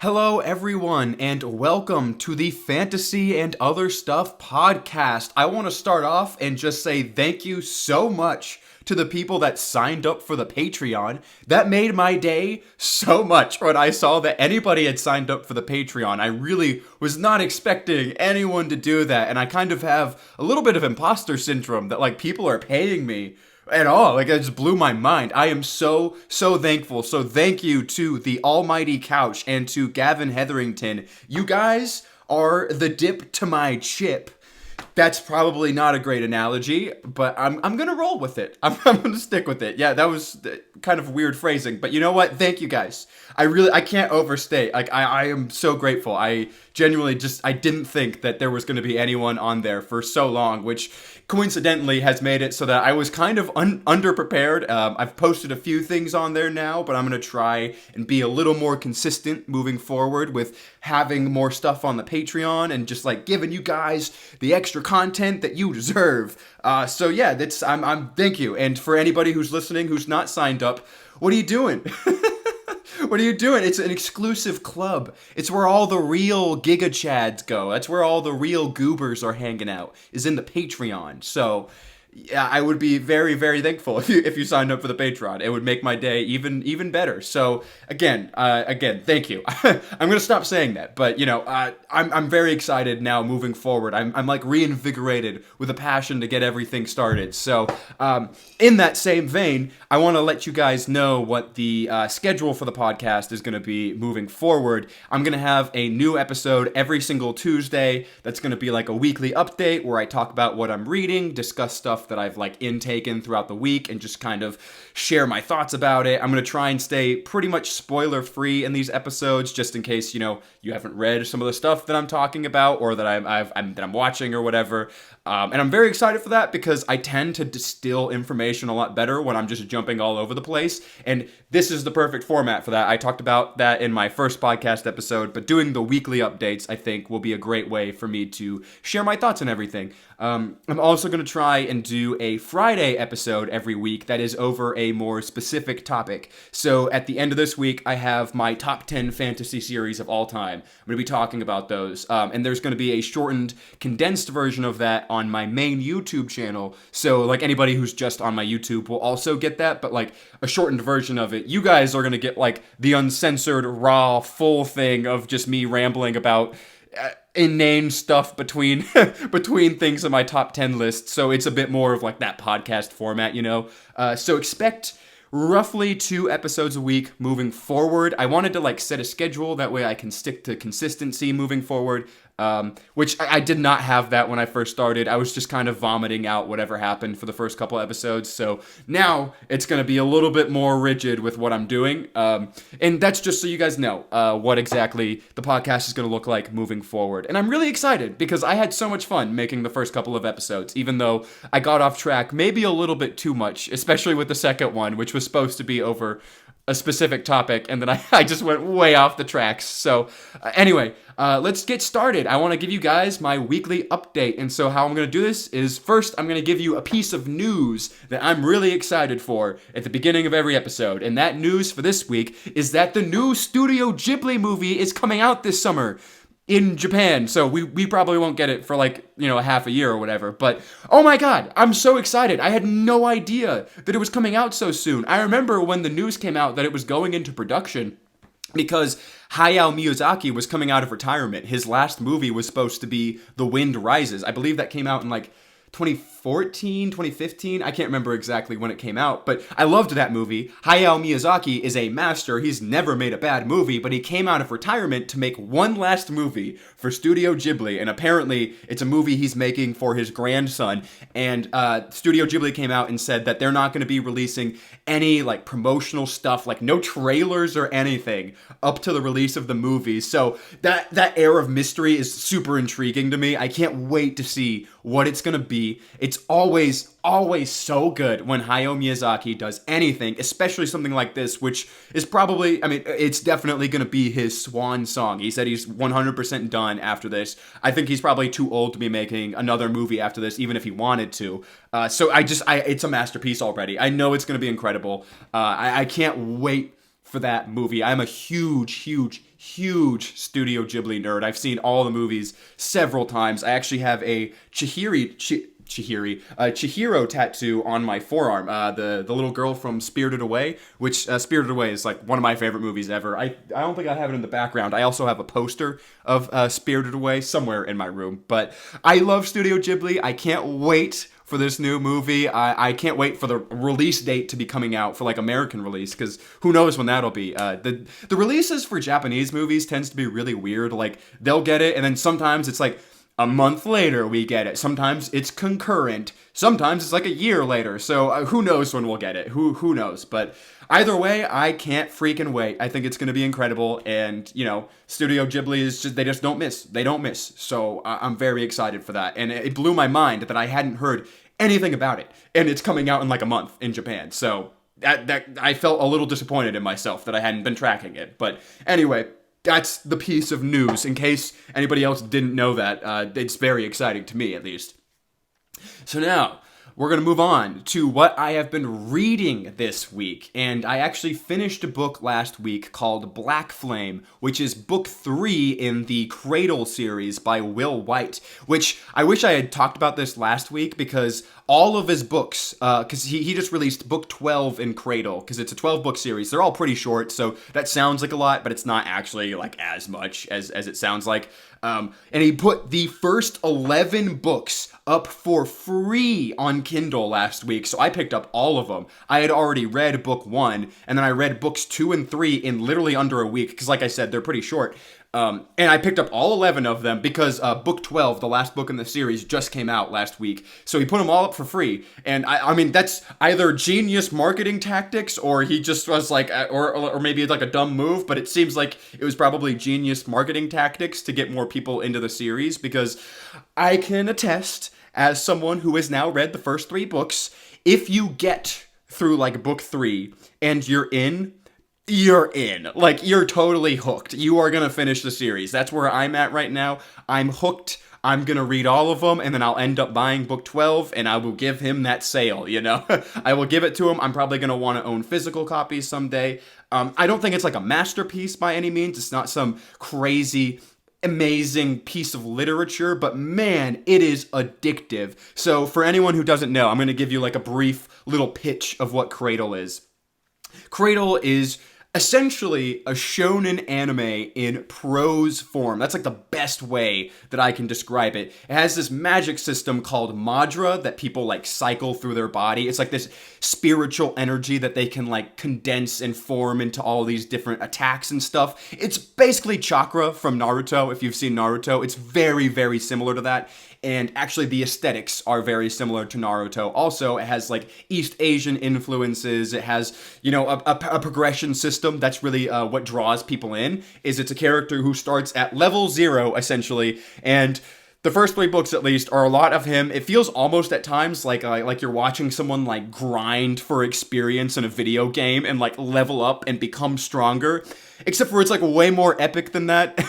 Hello, everyone, and welcome to the Fantasy and Other Stuff podcast. I want to start off and just say thank you so much to the people that signed up for the Patreon. That made my day so much when I saw that anybody had signed up for the Patreon. I really was not expecting anyone to do that, and I kind of have a little bit of imposter syndrome that, people are paying me at all. It just blew my mind. I am so thankful. So thank you to the almighty couch and to Gavin Hetherington. You guys are the dip to my chip. That's probably not a great analogy, but I'm gonna roll with it. I'm gonna stick with it. Yeah, that was kind of weird phrasing, but you know what? Thank you guys. I can't overstate. I am so grateful. I genuinely I didn't think that there was going to be anyone on there for so long, which coincidentally has made it so that I was kind of underprepared. I've posted a few things on there now, but I'm going to try and be a little more consistent moving forward with having more stuff on the Patreon and just giving you guys the extra content that you deserve. So yeah, I'm thank you. And for anybody who's listening who's not signed up, what are you doing? What are you doing? It's an exclusive club. It's where all the real Giga Chads go. That's where all the real goobers are hanging out, is in the Patreon. So, yeah, I would be very, very thankful if you signed up for the Patreon. It would make my day even better. So, again, thank you. I'm gonna stop saying that, but I'm very excited now moving forward. I'm reinvigorated with a passion to get everything started. So, in that same vein, I want to let you guys know what the schedule for the podcast is going to be moving forward. I'm going to have a new episode every single Tuesday. That's going to be a weekly update where I talk about what I'm reading, discuss stuff that I've intaken throughout the week, and just kind of share my thoughts about it. I'm going to try and stay pretty much spoiler free in these episodes, just in case you haven't read some of the stuff that I'm talking about or that I'm watching or whatever. And I'm very excited for that because I tend to distill information a lot better when I'm just jumping all over the place. And this is the perfect format for that. I talked about that in my first podcast episode, but doing the weekly updates, I think, will be a great way for me to share my thoughts and everything. I'm also going to try and do a Friday episode every week that is over a more specific topic. So at the end of this week, I have my top 10 fantasy series of all time. I'm going to be talking about those. And there's going to be a shortened, condensed version of that on my main YouTube channel. So anybody who's just on my YouTube will also get that, but a shortened version of it. You guys are going to get the uncensored, raw, full thing of just me rambling about inane stuff between things in my top 10 list. So it's a bit more of that podcast format, so expect roughly 2 episodes a week moving forward. I wanted to set a schedule, that way I can stick to consistency moving forward, which I did not have that when I first started. I was just kind of vomiting out whatever happened for the first couple episodes, so now it's going to be a little bit more rigid with what I'm doing, and that's just so you guys know what exactly the podcast is going to look like moving forward. And I'm really excited because I had so much fun making the first couple of episodes, even though I got off track maybe a little bit too much, especially with the second one, which was supposed to be over a specific topic, and then I just went way off the tracks. So anyway, let's get started. I want to give you guys my weekly update, and so how I'm going to do this is first I'm going to give you a piece of news that I'm really excited for at the beginning of every episode, and that news for this week is that the new Studio Ghibli movie is coming out this summer in Japan, so we probably won't get it for a half a year or whatever, but oh my god, I'm so excited. I had no idea that it was coming out so soon. I remember when the news came out that it was going into production because Hayao Miyazaki was coming out of retirement. His last movie was supposed to be The Wind Rises. I believe that came out in 2014, 2015, I can't remember exactly when it came out, but I loved that movie. Hayao Miyazaki is a master. He's never made a bad movie, but he came out of retirement to make one last movie for Studio Ghibli, and apparently it's a movie he's making for his grandson, and Studio Ghibli came out and said that they're not going to be releasing any promotional stuff, no trailers or anything up to the release of the movie. So that air of mystery is super intriguing to me. I can't wait to see what it's going to be. It's always so good when Hayao Miyazaki does anything, especially something like this, which is probably, it's definitely going to be his swan song. He said he's 100% done after this. I think he's probably too old to be making another movie after this, even if he wanted to. So it's a masterpiece already. I know it's going to be incredible. I can't wait for that movie. I'm a huge huge Studio Ghibli nerd. I've seen all the movies several times. I actually have a Chihiro tattoo on my forearm. The little girl from Spirited Away, which Spirited Away is like one of my favorite movies ever. I don't think I have it in the background. I also have a poster of Spirited Away somewhere in my room. But I love Studio Ghibli. I can't wait for this new movie. I can't wait for the release date to be coming out for like American release, because who knows when that'll be. The releases for Japanese movies tends to be really weird. Like they'll get it and then sometimes it's like a month later we get it. Sometimes it's concurrent. Sometimes it's like a year later. So who knows when we'll get it? Who knows? But either way, I can't freaking wait. I think it's going to be incredible. And, you know, Studio Ghibli is just, they just don't miss. They don't miss. So I'm very excited for that. And it blew my mind that I hadn't heard anything about it. And it's coming out in like a month in Japan. So that I felt a little disappointed in myself that I hadn't been tracking it. But anyway, that's the piece of news. In case anybody else didn't know that, it's very exciting to me, at least. So now, we're going to move on to what I have been reading this week. And I actually finished a book last week called Black Flame, which is book 3 in the Cradle series by Will White, which I wish I had talked about this last week because all of his books, because he just released book 12 in Cradle, because it's a 12-book series. They're all pretty short, so that sounds like a lot, but it's not actually like as much as it sounds like. And he put the first 11 books up for free on Kindle last week, so I picked up all of them. I had already read book 1, and then I read books 2 and 3 in literally under a week, because like I said, they're pretty short. And I picked up all 11 of them because book 12, the last book in the series, just came out last week. So he put them all up for free. And I mean, that's either genius marketing tactics or he just was like, or maybe like a dumb move, but it seems like it was probably genius marketing tactics to get more people into the series, because I can attest, as someone who has now read the first 3 books, if you get through like book 3 and you're in. Like, you're totally hooked. You are going to finish the series. That's where I'm at right now. I'm hooked. I'm going to read all of them, and then I'll end up buying book 12, and I will give him that sale, you know? I will give it to him. I'm probably going to want to own physical copies someday. I don't think it's like a masterpiece by any means. It's not some crazy, amazing piece of literature, but man, it is addictive. So for anyone who doesn't know, I'm going to give you like a brief little pitch of what Cradle is. Cradle is essentially a shonen anime in prose form. That's like the best way that I can describe it. It has this magic system called Madra that people like cycle through their body. It's like this spiritual energy that they can like condense and form into all these different attacks and stuff. It's basically chakra from Naruto. If you've seen Naruto, it's very, very similar to that. And actually the aesthetics are very similar to Naruto. Also, it has like East Asian influences. It has, you know, a progression system. That's really what draws people in, is it's a character who starts at level 0, essentially, and the first 3 books, at least, are a lot of him. It feels almost at times like you're watching someone like grind for experience in a video game and like level up and become stronger. Except for it's like way more epic than that,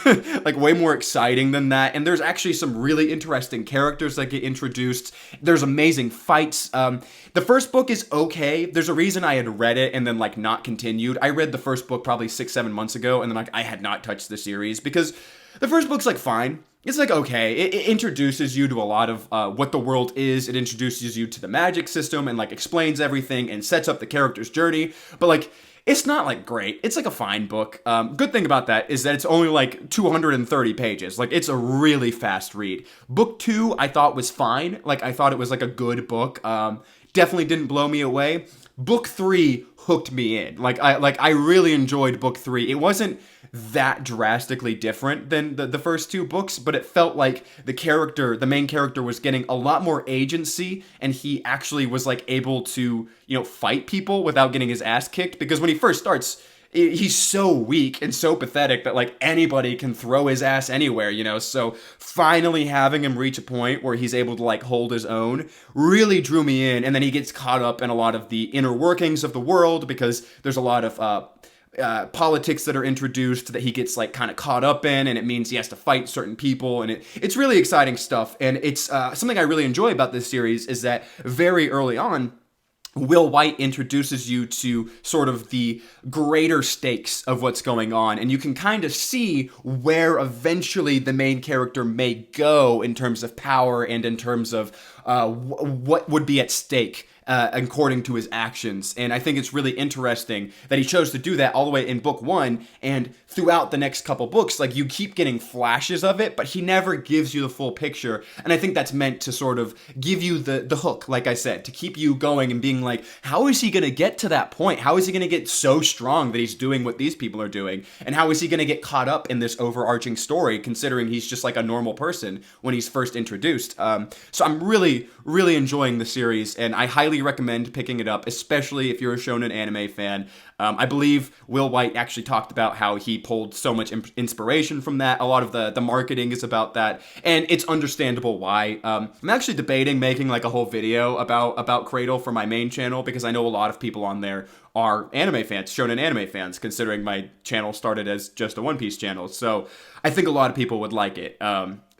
like way more exciting than that. And there's actually some really interesting characters that get introduced. There's amazing fights. The first book is okay. There's a reason I had read it and then like not continued. I read the first book probably 6-7 months ago, and then like I had not touched the series because the first book's like fine. It's like, okay, it introduces you to a lot of what the world is. It introduces you to the magic system and like explains everything and sets up the character's journey. But like, it's not like great. It's like a fine book. Good thing about that is that it's only like 230 pages. Like, it's a really fast read. Book 2 I thought was fine. Like, I thought it was like a good book. Definitely didn't blow me away. Book 3 hooked me in. I really enjoyed book 3. It wasn't that drastically different than the first 2 books, but it felt like the main character was getting a lot more agency, and he actually was like able to, you know, fight people without getting his ass kicked, because when he first starts, he's so weak and so pathetic that like anybody can throw his ass anywhere, you know. So finally having him reach a point where he's able to like hold his own really drew me in. And then he gets caught up in a lot of the inner workings of the world, because there's a lot of politics that are introduced that he gets like kind of caught up in, and it means he has to fight certain people, and it's really exciting stuff. And it's something I really enjoy about this series is that very early on, Will White introduces you to sort of the greater stakes of what's going on, and you can kind of see where eventually the main character may go in terms of power and in terms of what would be at stake. According to his actions. And I think it's really interesting that he chose to do that all the way in book 1, and throughout the next couple books, like, you keep getting flashes of it, but he never gives you the full picture. And I think that's meant to sort of give you the hook, like I said, to keep you going and being like, how is he going to get to that point? How is he going to get so strong that he's doing what these people are doing? And how is he going to get caught up in this overarching story, considering he's just like a normal person when he's first introduced? So I'm really, really enjoying the series, and I highly recommend picking it up, especially if you're a shonen anime fan. I believe Will White actually talked about how he pulled so much inspiration from that. A lot of the marketing is about that, and it's understandable why. I'm actually debating making like a whole video about Cradle for my main channel, because I know a lot of people on there are anime fans, shonen anime fans, considering my channel started as just a One Piece channel. So I think a lot of people would like it.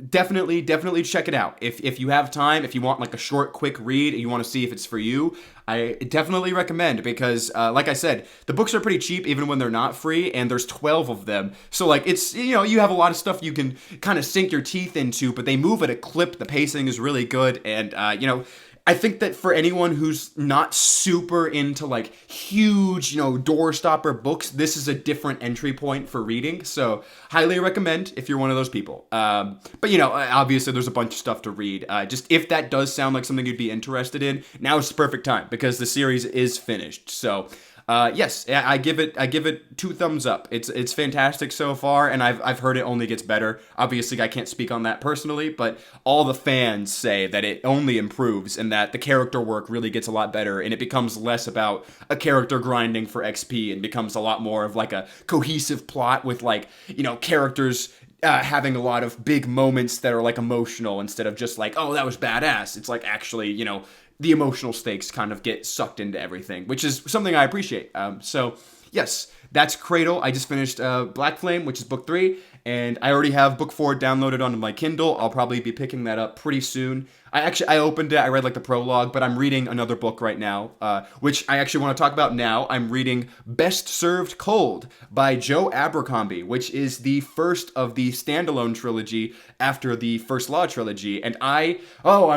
Definitely check it out. If you have time, if you want like a short, quick read, and you want to see if it's for you, I definitely recommend, because like I said, the books are pretty cheap even when they're not free, and there's 12 of them. So like, it's, you know, you have a lot of stuff you can kind of sink your teeth into, but they move at a clip. The pacing is really good, and you know, I think that for anyone who's not super into like huge, you know, doorstopper books, this is a different entry point for reading. So highly recommend if you're one of those people. But you know, obviously there's a bunch of stuff to read. Just if that does sound like something you'd be interested in, now is the perfect time, because the series is finished. So yes, I give it 2 thumbs up. It's fantastic so far, and I've heard it only gets better. Obviously, I can't speak on that personally, but all the fans say that it only improves, and that the character work really gets a lot better, and it becomes less about a character grinding for XP and becomes a lot more of like a cohesive plot with, like, you know, characters having a lot of big moments that are like emotional, instead of just like, oh, that was badass. It's like, actually, you know, the emotional stakes kind of get sucked into everything, which is something I appreciate. So yes, that's Cradle. I just finished Black Flame, which is book 3, and I already have book 4 downloaded onto my Kindle. I'll probably be picking that up pretty soon. I opened it, I read like the prologue, but I'm reading another book right now, which I actually want to talk about now. I'm reading Best Served Cold by Joe Abercrombie, which is the first of the standalone trilogy after the First Law trilogy, and I'm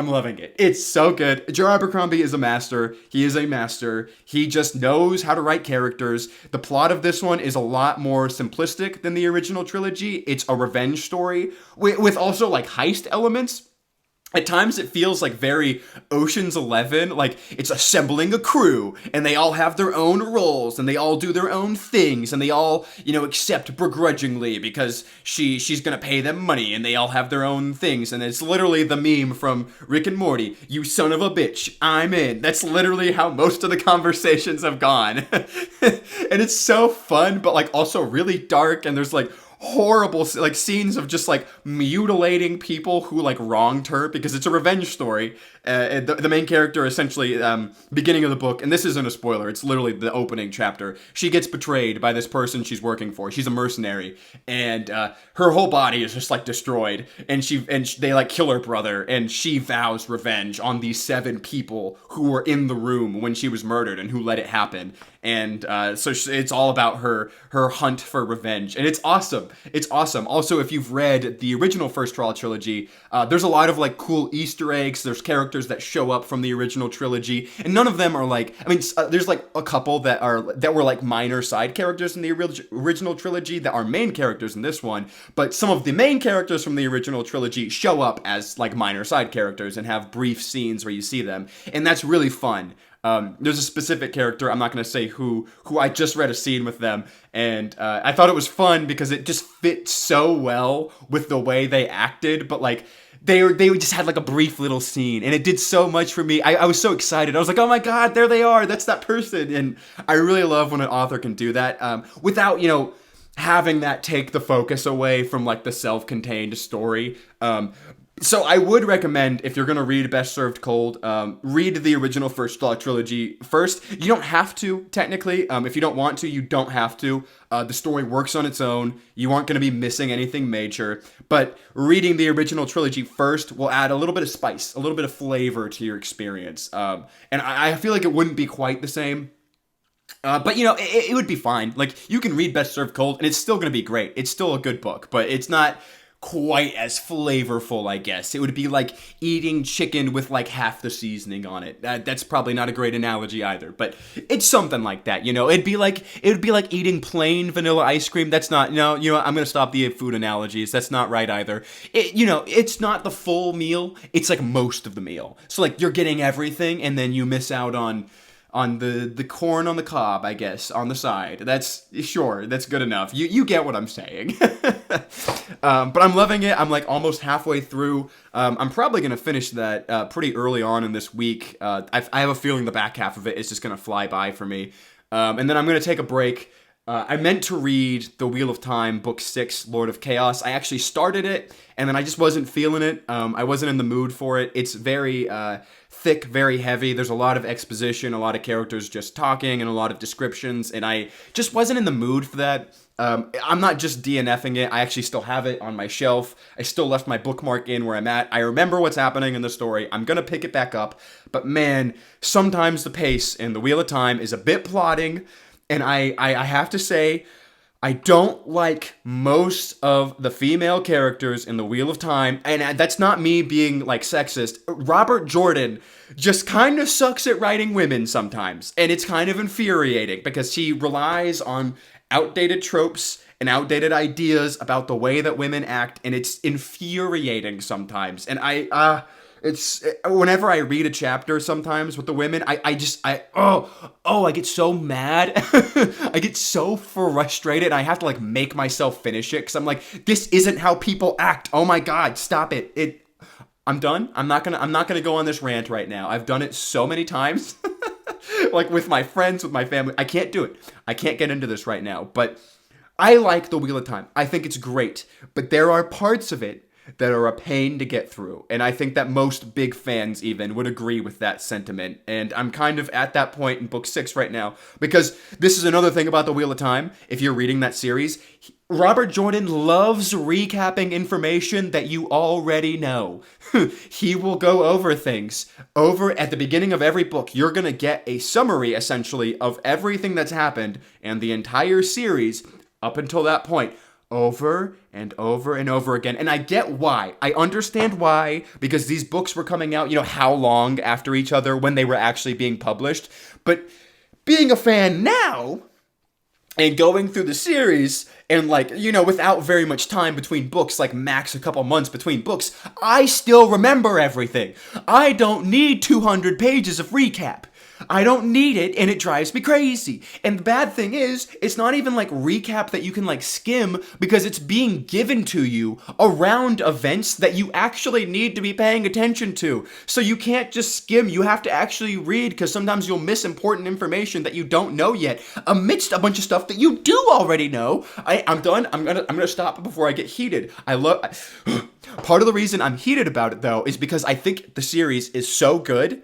loving it. It's so good. Joe Abercrombie is a master. He is a master. He just knows how to write characters. The plot of this one is a lot more simplistic than the original trilogy. It's a revenge story with also like heist elements. At times it feels like very Ocean's 11, like it's assembling a crew, and they all have their own roles, and they all do their own things, and they all, you know, accept begrudgingly because she's gonna pay them money, and they all have their own things, and it's literally the meme from Rick and Morty, you son of a bitch, I'm in. That's literally how most of the conversations have gone. And it's so fun, but like also really dark, and there's like horrible like scenes of just like mutilating people who like wronged her, because it's a revenge story. The main character essentially, beginning of the book, and this isn't a spoiler, it's literally the opening chapter, she gets betrayed by this person she's working for. She's a mercenary, and her whole body is just like destroyed, and they like kill her brother, and she vows revenge on these 7 people who were in the room when she was murdered and who let it happen. And so it's all about her hunt for revenge, and it's awesome. It's awesome. Also, if you've read the original First Law trilogy, there's a lot of like cool Easter eggs. There's characters that show up from the original trilogy, and none of them are like, I mean, there's like a couple that were like minor side characters in the original trilogy that are main characters in this one, but some of the main characters from the original trilogy show up as like minor side characters and have brief scenes where you see them, and that's really fun. There's a specific character, I'm not going to say who I just read a scene with them, and I thought it was fun because it just fit so well with the way they acted, but like, they just had like a brief little scene, and it did so much for me. I was so excited. I was like, oh my god, there they are, that's that person, and I really love when an author can do that, without, you know, having that take the focus away from like the self-contained story. So I would recommend, if you're going to read Best Served Cold, read the original First Law trilogy first. You don't have to, technically. If you don't want to, you don't have to. The story works on its own. You aren't going to be missing anything major. But reading the original trilogy first will add a little bit of spice, a little bit of flavor to your experience. And I feel like it wouldn't be quite the same. But, it would be fine. Like, you can read Best Served Cold, and it's still going to be great. It's still a good book, but it's not quite as flavorful, I guess. It would be like eating chicken with like half the seasoning on it. That's probably not a great analogy either, but it's something like that. It would be like eating plain vanilla ice cream. That's not, no, I'm gonna stop the food analogies. That's not right either. It's not the full meal. It's like most of the meal. So like you're getting everything, and then you miss out on the corn on the cob, I guess, on the side. That's good enough. You get what I'm saying. But I'm loving it. I'm like almost halfway through. I'm probably going to finish that pretty early on in this week. I have a feeling the back half of it is just going to fly by for me. And then I'm going to take a break. I meant to read The Wheel of Time, Book 6, Lord of Chaos. I actually started it, and then I just wasn't feeling it. I wasn't in the mood for it. It's very thick, very heavy. There's a lot of exposition, a lot of characters just talking, and a lot of descriptions, and I just wasn't in the mood for that. I'm not just DNFing it. I actually still have it on my shelf. I still left my bookmark in where I'm at. I remember what's happening in the story. I'm going to pick it back up. But man, sometimes the pace in The Wheel of Time is a bit plodding. And I have to say, I don't like most of the female characters in The Wheel of Time. And that's not me being like sexist. Robert Jordan just kind of sucks at writing women sometimes. And it's kind of infuriating because he relies on outdated tropes and outdated ideas about the way that women act, and it's infuriating sometimes. And whenever I read a chapter sometimes with the women, I get so mad. I get so frustrated. I have to like make myself finish it because I'm like, this isn't how people act. Oh my God, stop it. I'm done. I'm not gonna go on this rant right now. I've done it so many times. Like with my friends, with my family. I can't do it. I can't get into this right now. But I like The Wheel of Time. I think it's great. But there are parts of it that are a pain to get through. And I think that most big fans even would agree with that sentiment. And I'm kind of at that point in book 6 right now. Because this is another thing about The Wheel of Time. If you're reading that series, Robert Jordan loves recapping information that you already know. He will go over things. Over at the beginning of every book, you're going to get a summary, essentially, of everything that's happened and the entire series up until that point. Over and over and over again. And I get why. I understand why, because these books were coming out, how long after each other when they were actually being published. But being a fan now and going through the series and without very much time between books, like max a couple months between books, I still remember everything. I don't need 200 pages of recap. I don't need it, and it drives me crazy. And the bad thing is, it's not even like recap that you can like skim, because it's being given to you around events that you actually need to be paying attention to. So you can't just skim, you have to actually read, because sometimes you'll miss important information that you don't know yet, amidst a bunch of stuff that you do already know. I'm done. I'm gonna stop before I get heated. Part of the reason I'm heated about it, though, is because I think the series is so good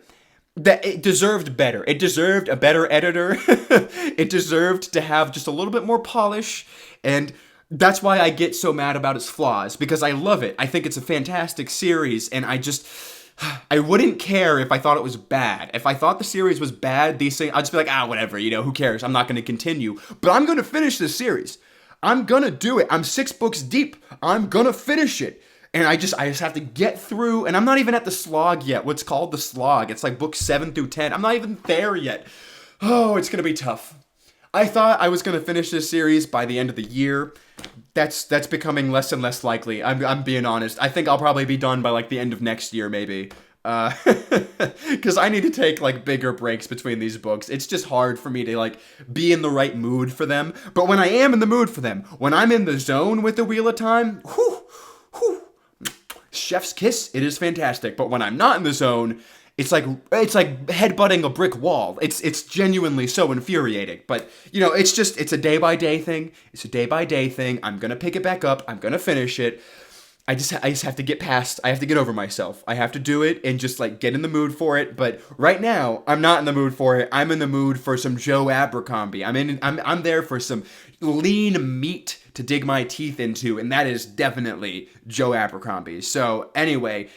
that it deserved better. It deserved a better editor. It deserved to have just a little bit more polish. And that's why I get so mad about its flaws, because I love it. I think it's a fantastic series, and I wouldn't care if I thought it was bad. If I thought the series was bad, I'd just be like, whatever, who cares? I'm not going to continue. But I'm going to finish this series. I'm going to do it. I'm 6 books deep. I'm going to finish it. And I just have to get through, and I'm not even at the slog yet, what's called the slog. It's like books 7 through 10. I'm not even there yet. Oh, it's going to be tough. I thought I was going to finish this series by the end of the year. That's becoming less and less likely. I'm being honest. I think I'll probably be done by like the end of next year, maybe. Because I need to take like bigger breaks between these books. It's just hard for me to like be in the right mood for them. But when I am in the mood for them, when I'm in the zone with The Wheel of Time, chef's kiss, it is fantastic. But when I'm not in the zone, it's like headbutting a brick wall. It's genuinely so infuriating. But it's a day by day thing. I'm gonna pick it back up. I'm gonna finish it. I just have to get past. I have to get over myself. I have to do it and just like get in the mood for it. But right now, I'm not in the mood for it. I'm in the mood for some Joe Abercrombie. I'm there for some lean meat to dig my teeth into, and that is definitely Joe Abercrombie. So anyway,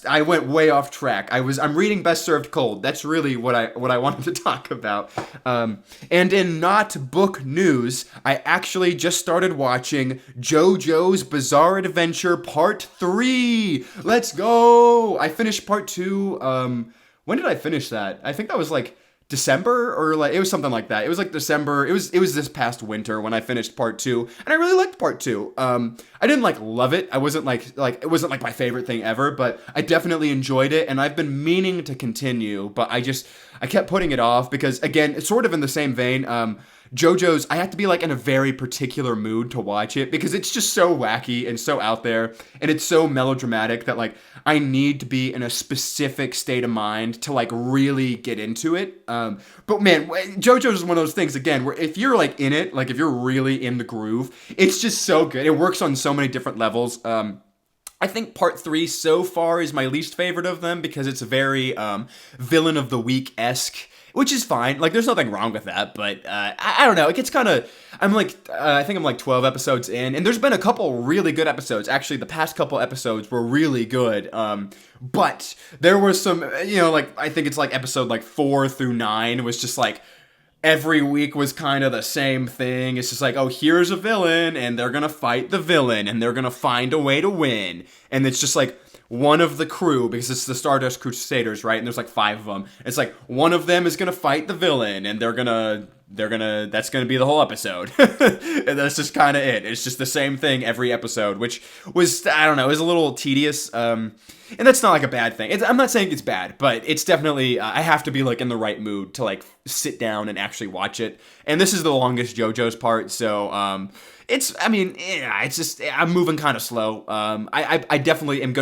I went way off track. I'm reading Best Served Cold. That's really what I wanted to talk about. And in not book news, I actually just started watching Jojo's Bizarre Adventure Part 3. Let's go! I finished Part 2. When did I finish that? I think that was like December, or like it was something like that. It was like December. It was this past winter when I finished Part 2, and I really liked Part 2. I didn't like love it. I wasn't like it wasn't like my favorite thing ever, but I definitely enjoyed it, and I've been meaning to continue, but I kept putting it off because, again, it's sort of in the same vein. Jojo's, I have to be like in a very particular mood to watch it because it's just so wacky and so out there, and it's so melodramatic that like I need to be in a specific state of mind to like really get into it. But man, Jojo's is one of those things, again, where if you're like in it, like if you're really in the groove, it's just so good. It works on so many different levels. I think Part 3 so far is my least favorite of them because it's very Villain of the Week-esque, which is fine. Like, there's nothing wrong with that, but I don't know. It gets kind of... I think I'm like 12 episodes in, and there's been a couple really good episodes. Actually, the past couple episodes were really good. But there were some, like, I think it's like episode like 4 through 9 was just like, every week was kind of the same thing. It's just like, oh, here's a villain, and they're gonna fight the villain, and they're gonna find a way to win. And it's just like one of the crew, because it's the Stardust Crusaders, right? And there's like 5 of them. It's like one of them is gonna fight the villain, and that's gonna be the whole episode. And that's just kind of it. It's just the same thing every episode, which was, I don't know, it was a little tedious. And that's not like a bad thing. I'm not saying it's bad, but it's definitely, I have to be like in the right mood to like sit down and actually watch it. And this is the longest JoJo's part, so it's just, I'm moving kind of slow. I definitely I'm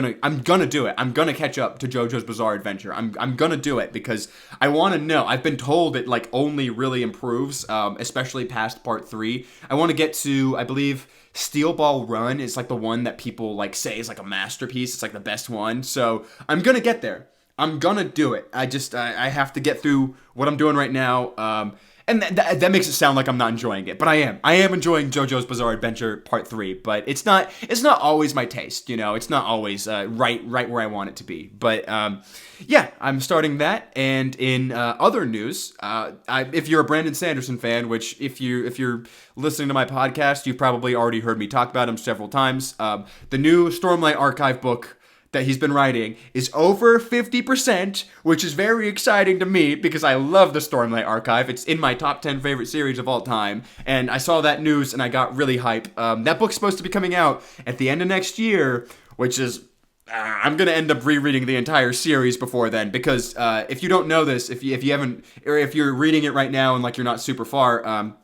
gonna do it. I'm gonna catch up to JoJo's Bizarre Adventure. I'm gonna do it because I want to know. I've been told it like only really improves, especially past Part 3. I want to get to, I believe, Steel Ball Run is like the one that people like say is like a masterpiece. It's like the best one. So I'm gonna get there. I'm gonna do it. I have to get through what I'm doing right now. And that makes it sound like I'm not enjoying it, but I am. I am enjoying JoJo's Bizarre Adventure Part 3, but it's not always my taste, It's not always right where I want it to be. But yeah, I'm starting that. And in other news, if you're a Brandon Sanderson fan, which if you're listening to my podcast, you've probably already heard me talk about him several times. The new Stormlight Archive book that he's been writing is over 50%, which is very exciting to me because I love the Stormlight Archive. It's in my top 10 favorite series of all time, and I saw that news and I got really hype. That book's supposed to be coming out at the end of next year, which is... I'm going to end up rereading the entire series before then because if you don't know this, if you haven't, or if you're reading it right now and like you're not super far...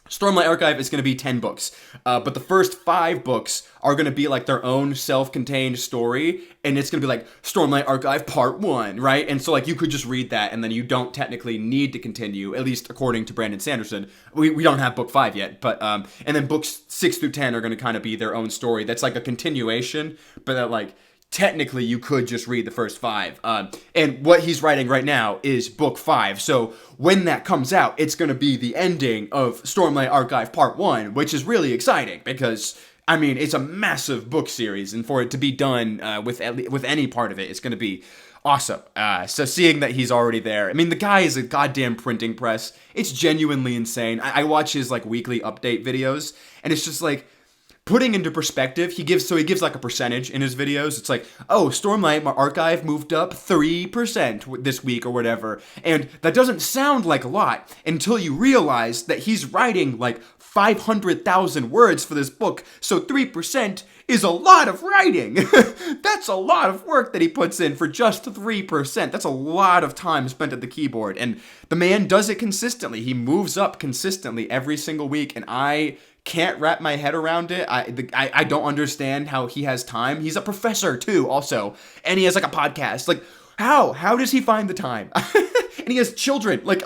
Stormlight Archive is going to be 10 books, but the first 5 books are going to be like their own self-contained story, and it's going to be like Stormlight Archive Part 1, right? And so like you could just read that, and then you don't technically need to continue, at least according to Brandon Sanderson. We don't have book 5 yet, but and then books 6 through 10 are going to kind of be their own story. That's like a continuation, but that like technically you could just read the first 5. And what he's writing right now is book 5. So when that comes out, it's going to be the ending of Stormlight Archive Part 1, which is really exciting because, I mean, it's a massive book series, and for it to be done with any part of it, it's going to be awesome. So seeing that he's already there, I mean, the guy is a goddamn printing press. It's genuinely insane. I watch his like weekly update videos, and it's just like, putting into perspective, he gives like a percentage in his videos. It's like, oh, Stormlight Archive moved up 3% this week or whatever. And that doesn't sound like a lot until you realize that he's writing like 500,000 words for this book. So 3% is a lot of writing. That's a lot of work that he puts in for just 3%. That's a lot of time spent at the keyboard. And the man does it consistently. He moves up consistently every single week. And I can't wrap my head around it. I don't understand how he has time. He's a professor too, also, and he has like a podcast. Like, how does he find the time? And he has children. Like,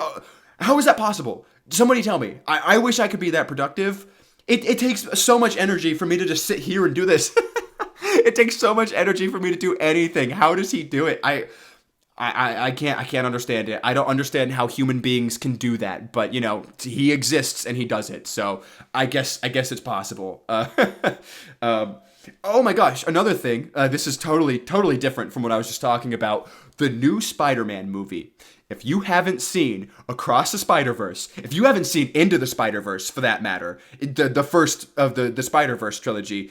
how is that possible? Somebody tell me. I wish I could be that productive. It takes so much energy for me to just sit here and do this. It takes so much energy for me to do anything. How does he do it? I can't understand it. I don't understand how human beings can do that, but you know, he exists and he does it. So I guess it's possible. Oh my gosh, another thing. This is totally different from what I was just talking about. The new Spider-Man movie. If you haven't seen Across the Spider-Verse, if you haven't seen Into the Spider-Verse for that matter, the first of the Spider-Verse trilogy,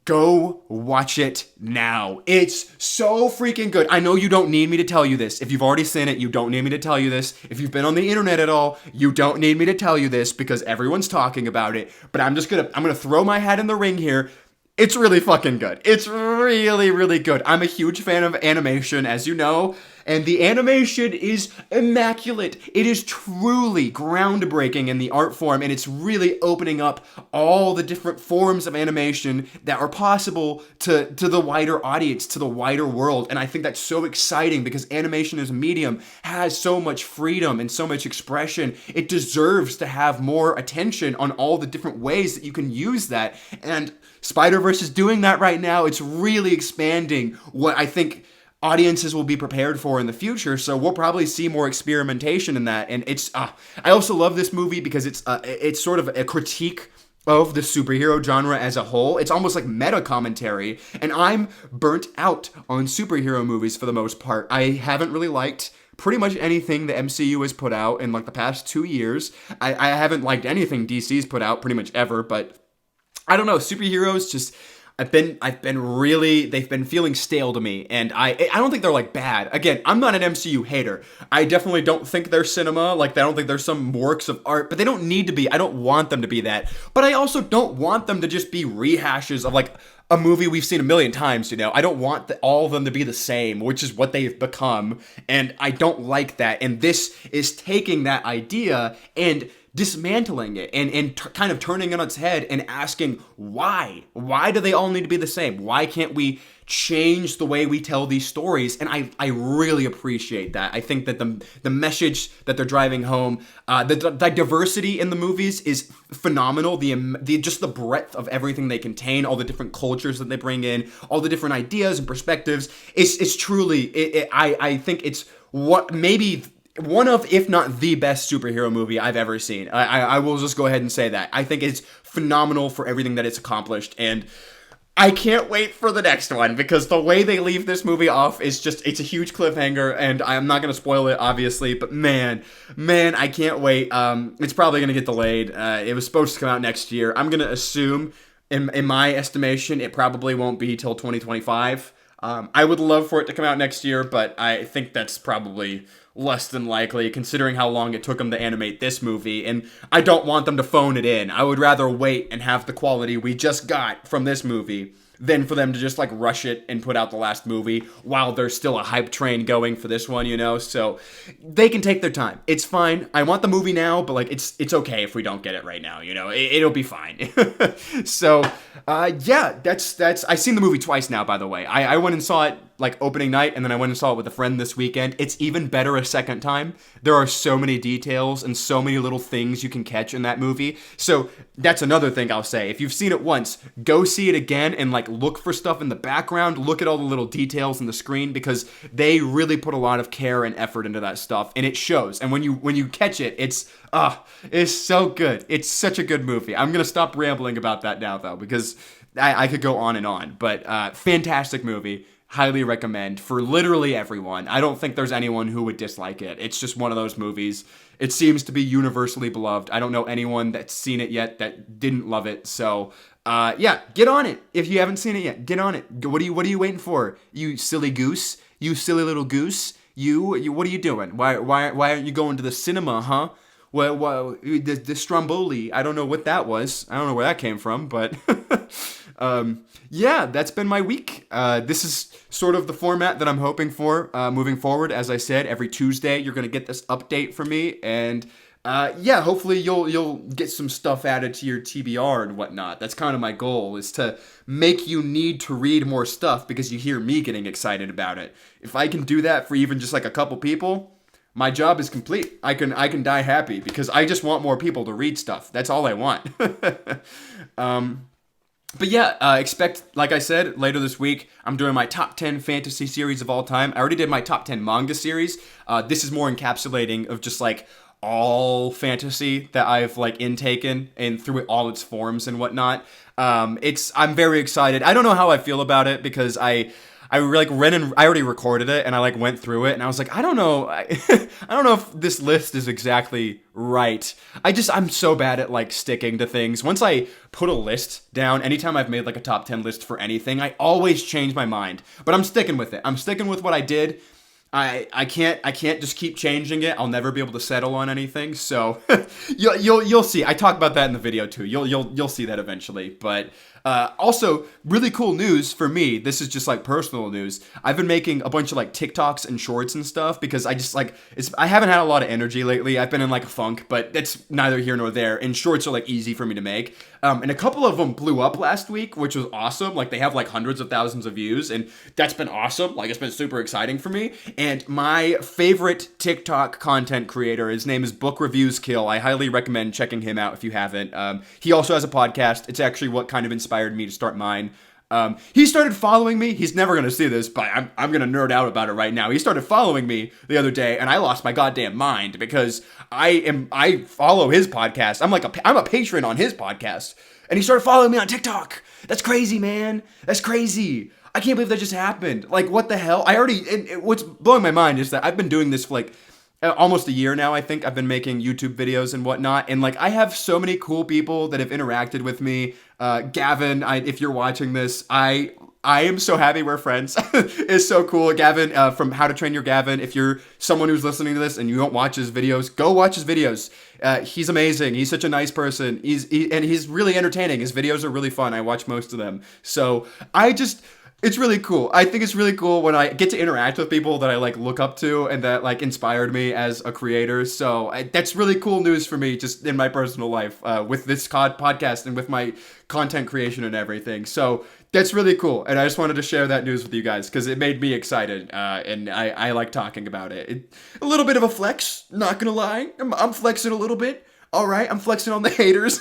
go watch it now. It's so freaking good. I know you don't need me to tell you this. If you've already seen it, you don't need me to tell you this. If you've been on the internet at all, you don't need me to tell you this because everyone's talking about it. But I'm gonna throw my hat in the ring here. It's really fucking good. It's really good. I'm a huge fan of animation, as you know, and the animation is immaculate. It is truly groundbreaking in the art form, and it's really opening up all the different forms of animation that are possible to the wider audience, to the wider world. And I think that's so exciting because animation as a medium has so much freedom and so much expression. It deserves to have more attention on all the different ways that you can use that. And Spider-Verse is doing that right now. It's really expanding what I think audiences will be prepared for in the future. So we'll probably see more experimentation in that. And it's I also love this movie because it's sort of a critique of the superhero genre as a whole. It's almost like meta commentary. And I'm burnt out on superhero movies for the most part. I haven't really liked pretty much anything the MCU has put out in like the past 2 years. I haven't liked anything DC's put out pretty much ever, but I don't know, superheroes just they've been feeling stale to me, and I don't think they're like bad. Again, I'm not an MCU hater. I definitely don't think they're cinema, like I don't think they're some works of art, but they don't need to be. I don't want them to be that. But I also don't want them to just be rehashes of like a movie we've seen a million times, you know? I don't want all of them to be the same, which is what they've become, and I don't like that. And this is taking that idea and dismantling it and kind of turning it on its head and asking why do they all need to be the same? Why can't we change the way we tell these stories? And I really appreciate that. I think that the message that they're driving home, the diversity in the movies is phenomenal. The just the breadth of everything they contain, all the different cultures that they bring in, all the different ideas and perspectives. It's truly I think it's what maybe one of, if not the best superhero movie I've ever seen. I will just go ahead and say that. I think it's phenomenal for everything that it's accomplished, and I can't wait for the next one, because the way they leave this movie off is it's a huge cliffhanger, and I'm not going to spoil it, obviously, but man, I can't wait. It's probably going to get delayed. It was supposed to come out next year. I'm going to assume, in my estimation, it probably won't be till 2025. I would love for it to come out next year, but I think that's probably less than likely, considering how long it took them to animate this movie, and I don't want them to phone it in. I would rather wait and have the quality we just got from this movie than for them to just like rush it and put out the last movie while there's still a hype train going for this one, you know? So they can take their time. It's fine. I want the movie now, but like it's okay if we don't get it right now, you know? It'll be fine. So yeah, that's I've seen the movie twice now, by the way. I went and saw it like opening night, and then I went and saw it with a friend this weekend. It's even better a second time. There are so many details and so many little things you can catch in that movie. So that's another thing I'll say. If you've seen it once, go see it again and like look for stuff in the background. Look at all the little details in the screen, because they really put a lot of care and effort into that stuff, and it shows. And when you catch it, it's so good. It's such a good movie. I'm gonna stop rambling about that now though, because I could go on and on. But fantastic movie. Highly recommend for literally everyone. I don't think there's anyone who would dislike it. It's just one of those movies. It seems to be universally beloved. I don't know anyone that's seen it yet that didn't love it. So, yeah, get on it. If you haven't seen it yet, get on it. What are you waiting for? You silly goose. You silly little goose. You what are you doing? Why aren't you going to the cinema, huh? Well, the Stromboli, I don't know what that was. I don't know where that came from, but yeah, that's been my week. This is sort of the format that I'm hoping for moving forward. As I said, every Tuesday you're going to get this update from me, and yeah, hopefully you'll get some stuff added to your TBR and whatnot. That's kind of my goal, is to make you need to read more stuff because you hear me getting excited about it. If I can do that for even just like a couple people, my job is complete. I can die happy, because I just want more people to read stuff. That's all I want. But yeah, expect, like I said, later this week, I'm doing my top 10 fantasy series of all time. I already did my top 10 manga series. This is more encapsulating of just like all fantasy that I've like intaken and through all its forms and whatnot. I'm very excited. I don't know how I feel about it because I like ran and I already recorded it and I like went through it and I was like, I don't know, I don't know if this list is exactly right. I'm so bad at like sticking to things. Once I put a list down, anytime I've made like a top 10 list for anything, I always change my mind. But I'm sticking with it. I'm sticking with what I did. I can't just keep changing it. I'll never be able to settle on anything. So you'll see. I talk about that in the video too. You'll see that eventually. But also, really cool news for me. This is just like personal news. I've been making a bunch of like TikToks and shorts and stuff because I haven't had a lot of energy lately. I've been in like a funk, but that's neither here nor there. And shorts are like easy for me to make. And a couple of them blew up last week, which was awesome. Like they have like hundreds of thousands of views, and that's been awesome. Like it's been super exciting for me. And my favorite TikTok content creator, his name is Book Reviews Kill. I highly recommend checking him out if you haven't. He also has a podcast. It's actually what kind of inspired me to start mine. He started following me. He's never going to see this, but I'm going to nerd out about it right now. He started following me the other day, and I lost my goddamn mind because I follow his podcast. I'm a patron on his podcast, and he started following me on TikTok. That's crazy, man. That's crazy. I can't believe that just happened. Like, what the hell? What's blowing my mind is that I've been doing this for like almost a year now. I think I've been making YouTube videos and whatnot, and like I have so many cool people that have interacted with me. Gavin, if you're watching this, I am so happy we're friends. It's so cool. Gavin, from How to Train Your Gavin. If you're someone who's listening to this and you don't watch his videos, go watch his videos. He's amazing. He's such a nice person. And he's really entertaining. His videos are really fun. I watch most of them. So it's really cool. I think it's really cool when I get to interact with people that I like look up to and that like inspired me as a creator. So that's really cool news for me just in my personal life with this podcast and with my content creation and everything. So that's really cool. And I just wanted to share that news with you guys because it made me excited and I like talking about it. A little bit of a flex, not gonna lie. I'm flexing a little bit. All right, I'm flexing on the haters.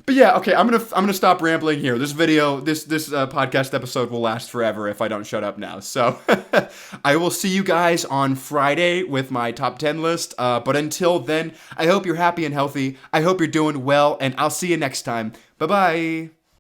But yeah, okay, I'm gonna stop rambling here. This podcast episode will last forever if I don't shut up now. So I will see you guys on Friday with my top 10 list. But until then, I hope you're happy and healthy. I hope you're doing well, and I'll see you next time. Bye-bye.